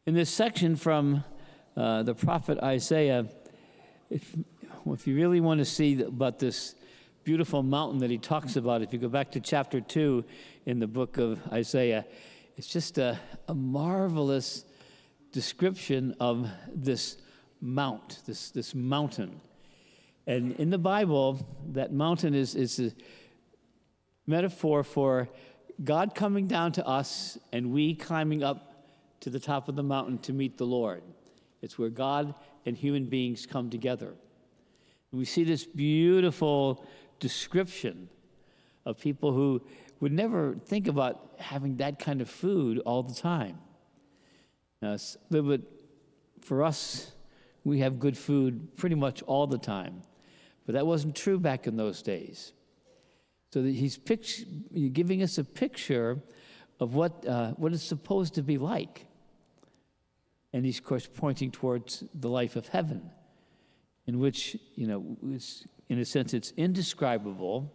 In this section from the prophet Isaiah, if you really want to see about this beautiful mountain that he talks about, if you go back to chapter 2 in the book of Isaiah, it's just a marvelous description of this this mountain. And in the Bible, that mountain is a metaphor for God coming down to us and we climbing up to the top of the mountain to meet the Lord. It's where God and human beings come together. And we see this beautiful description of people who would never think about having that kind of food all the time. Now, but for us, we have good food pretty much all the time. But that wasn't true back in those days. So that he's giving us a picture of what it's supposed to be like. And he's, of course, pointing towards the life of heaven, in which, it's, in a sense, it's indescribable.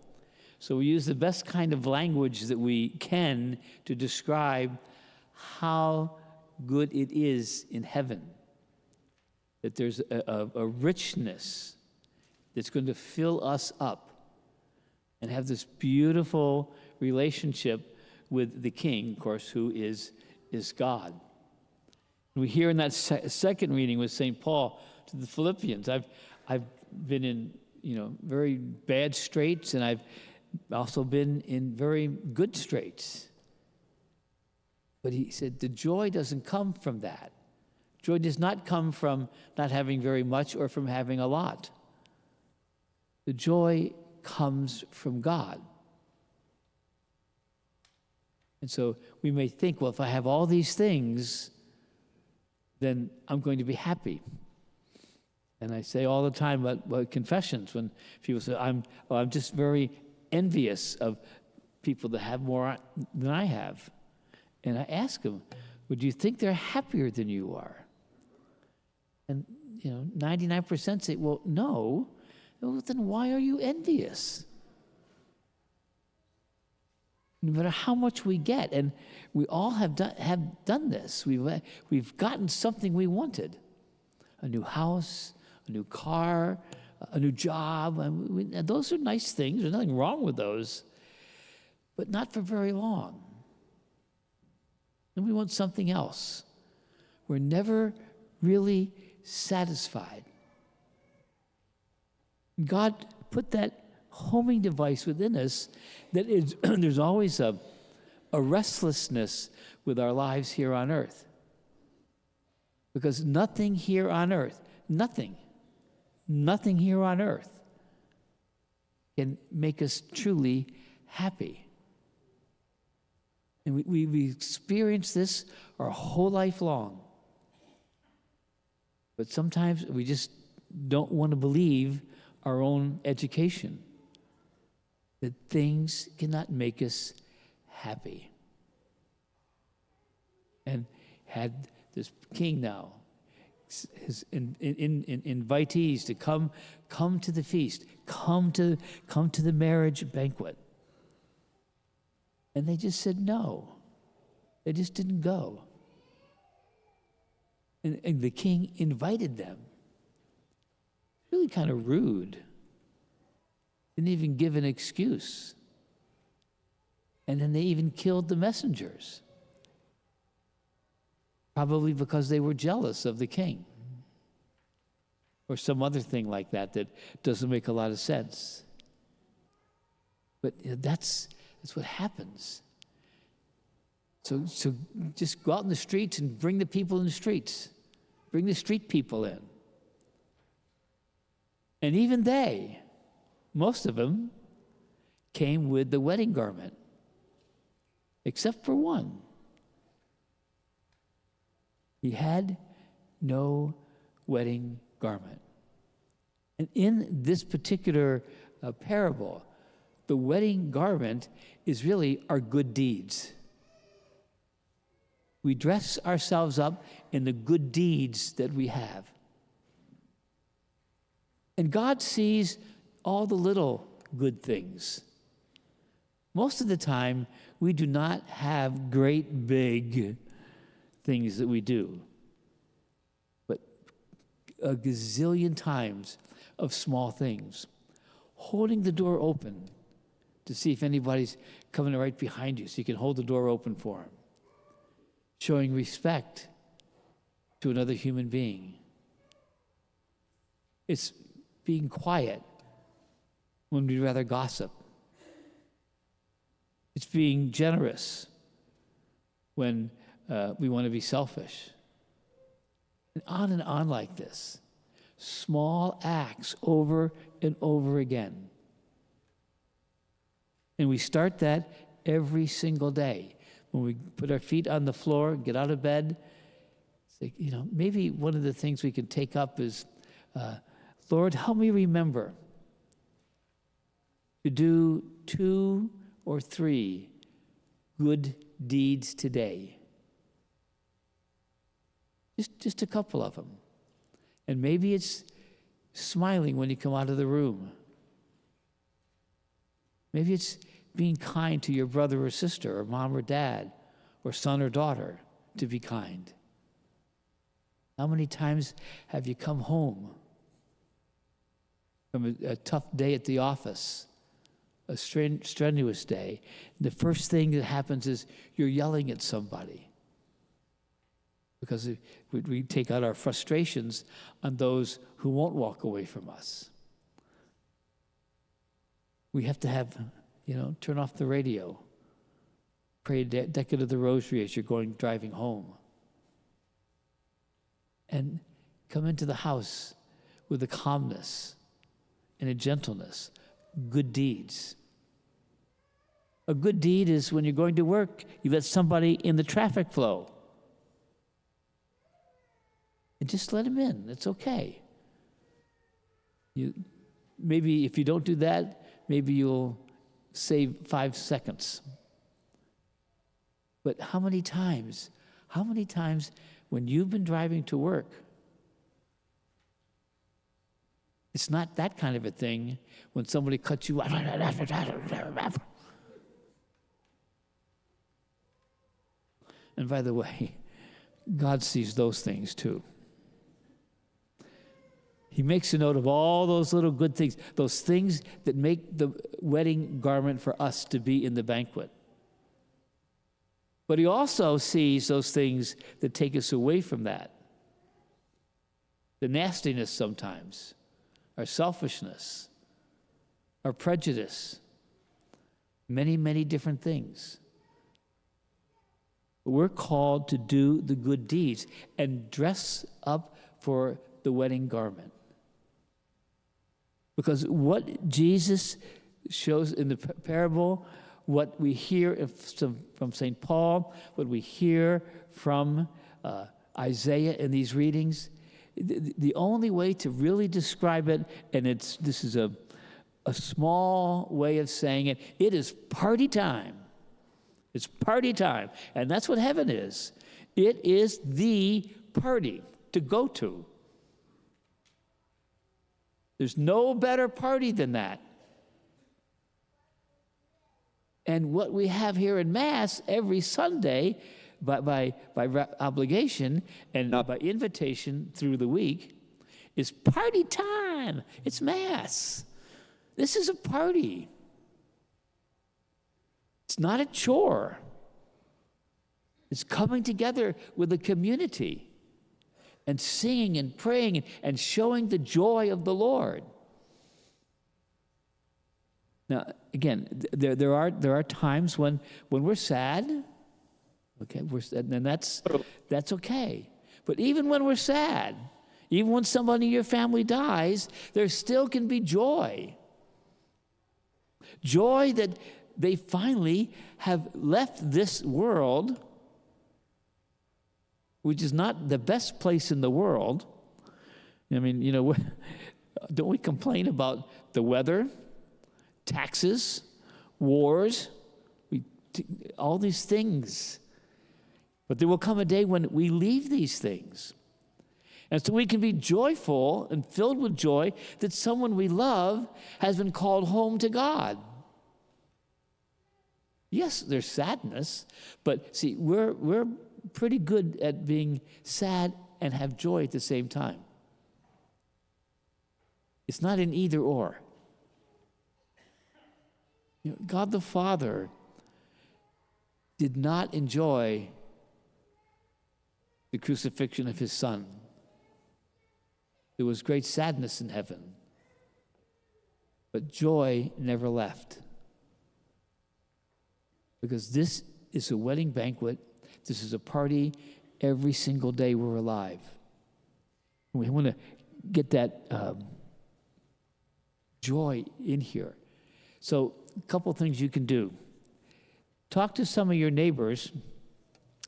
So we use the best kind of language that we can to describe how good it is in heaven. That there's a richness that's going to fill us up and have this beautiful relationship with the King, of course, who is God. We hear in that second reading with St. Paul to the Philippians, I've been in very bad straits, and I've also been in very good straits. But he said the joy doesn't come from that. Joy does not come from not having very much or from having a lot. The joy comes from God. And so we may think, well, if I have all these things, then I'm going to be happy. And I say all the time about confessions, when people say, I'm just very envious of people that have more than I have. And I ask them, would you think they're happier than you are? And 99% say, well, no. Well, then why are you envious? No matter how much we get, and we all have done this. We've gotten something we wanted: a new house, a new car, a new job. And those are nice things. There's nothing wrong with those, but not for very long. Then we want something else. We're never really satisfied. God put that homing device within us that is, there's always a restlessness with our lives here on earth. Because nothing here on earth here on earth can make us truly happy. And we experience this our whole life long. But sometimes we just don't want to believe our own education, that things cannot make us happy. And had this king now, his invitees to come to the feast, come to the marriage banquet. And they just said no. They just didn't go. And the king invited them. Really kind of rude. Didn't even give an excuse. And then they even killed the messengers. Probably because they were jealous of the king. Or some other thing like that doesn't make a lot of sense. But that's what happens. So just go out in the streets and bring the people in the streets. Bring the street people in. And even they, most of them, came with the wedding garment, except for one. He had no wedding garment. And in this particular parable, the wedding garment is really our good deeds. We dress ourselves up in the good deeds that we have. And God sees all the little good things. Most of the time, we do not have great big things that we do. a gazillion times of small things. Holding the door open to see if anybody's coming right behind you so you can hold the door open for them. Showing respect to another human being. It's being quiet when we'd rather gossip. It's being generous when we want to be selfish. And on like this. Small acts over and over again. And we start that every single day. When we put our feet on the floor, get out of bed, say, maybe one of the things we can take up is, Lord, help me remember to do 2 or 3 good deeds today. Just a couple of them. And maybe it's smiling when you come out of the room. Maybe it's being kind to your brother or sister, or mom or dad, or son or daughter, to be kind. How many times have you come home from a tough day at the office, a strenuous day? The first thing that happens is you're yelling at somebody because we take out our frustrations on those who won't walk away from us. We have to have, turn off the radio, pray a decade of the rosary as you're driving home, and come into the house with a calmness and a gentleness, good deeds. A good deed is when you're going to work, you let somebody in the traffic flow. And just let them in. It's okay. Maybe if you don't do that, maybe you'll save 5 seconds. But how many times when you've been driving to work, it's not that kind of a thing when somebody cuts you off. And by the way, God sees those things too. He makes a note of all those little good things, those things that make the wedding garment for us to be in the banquet. But he also sees those things that take us away from that. The nastiness sometimes, our selfishness, our prejudice, many, many different things. We're called to do the good deeds and dress up for the wedding garment. Because what Jesus shows in the parable, what we hear from St. Paul, what we hear from Isaiah in these readings, the only way to really describe it, and this is a small way of saying it, it is party time. It's party time. And that's what heaven is. It is the party to go to. There's no better party than that. And what we have here in Mass every Sunday, by obligation and by invitation through the week, is party time. It's Mass. This is a party. It's not a chore. It's coming together with the community and singing and praying and showing the joy of the Lord. Now, again, there are times when we're sad. Okay, and that's okay. But even when we're sad, even when somebody in your family dies, there still can be joy. Joy that they finally have left this world, which is not the best place in the world. I mean, don't we complain about the weather, taxes, wars, all these things? But there will come a day when we leave these things. And so we can be joyful and filled with joy that someone we love has been called home to God. Yes, there's sadness, but see, we're pretty good at being sad and have joy at the same time. It's not an either or. God the Father did not enjoy the crucifixion of his Son. There was great sadness in heaven, but joy never left. Because this is a wedding banquet. This is a party every single day we're alive. And we want to get that joy in here. So a couple things you can do. Talk to some of your neighbors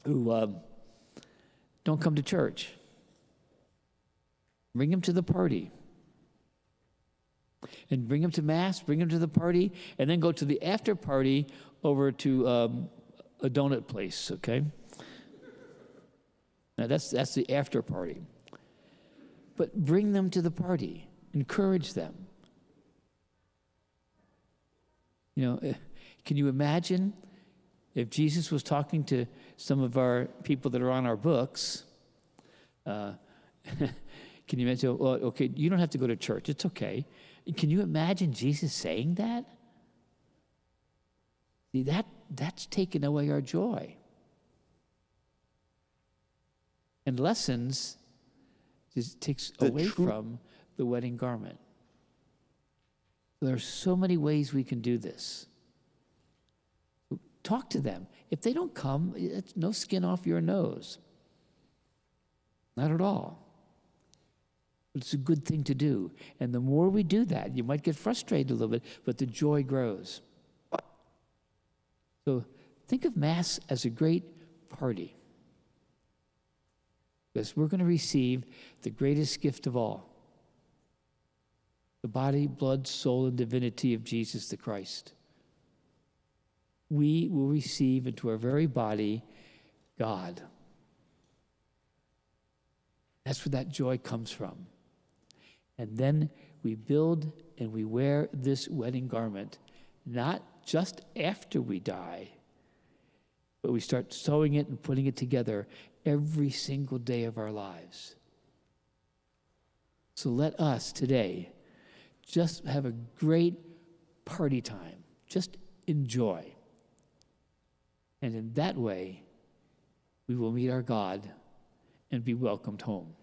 who don't come to church. Bring them to the party. And bring them to Mass, bring them to the party, and then go to the after party over to a donut place, okay? Now that's the after party. But bring them to the party. Encourage them. Can you imagine if Jesus was talking to some of our people that are on our books? Can you imagine, okay, you don't have to go to church. It's okay. Can you imagine Jesus saying that? See, that's taken away our joy. And lessons just takes away from the wedding garment. There are so many ways we can do this. Talk to them. If they don't come, it's no skin off your nose. Not at all. It's a good thing to do. And the more we do that, you might get frustrated a little bit, but the joy grows. So think of Mass as a great party. Because we're going to receive the greatest gift of all. The body, blood, soul, and divinity of Jesus the Christ. We will receive into our very body God. That's where that joy comes from. And then we build and we wear this wedding garment, not just after we die, but we start sewing it and putting it together every single day of our lives. So let us today just have a great party time. Just enjoy. And in that way, we will meet our God and be welcomed home.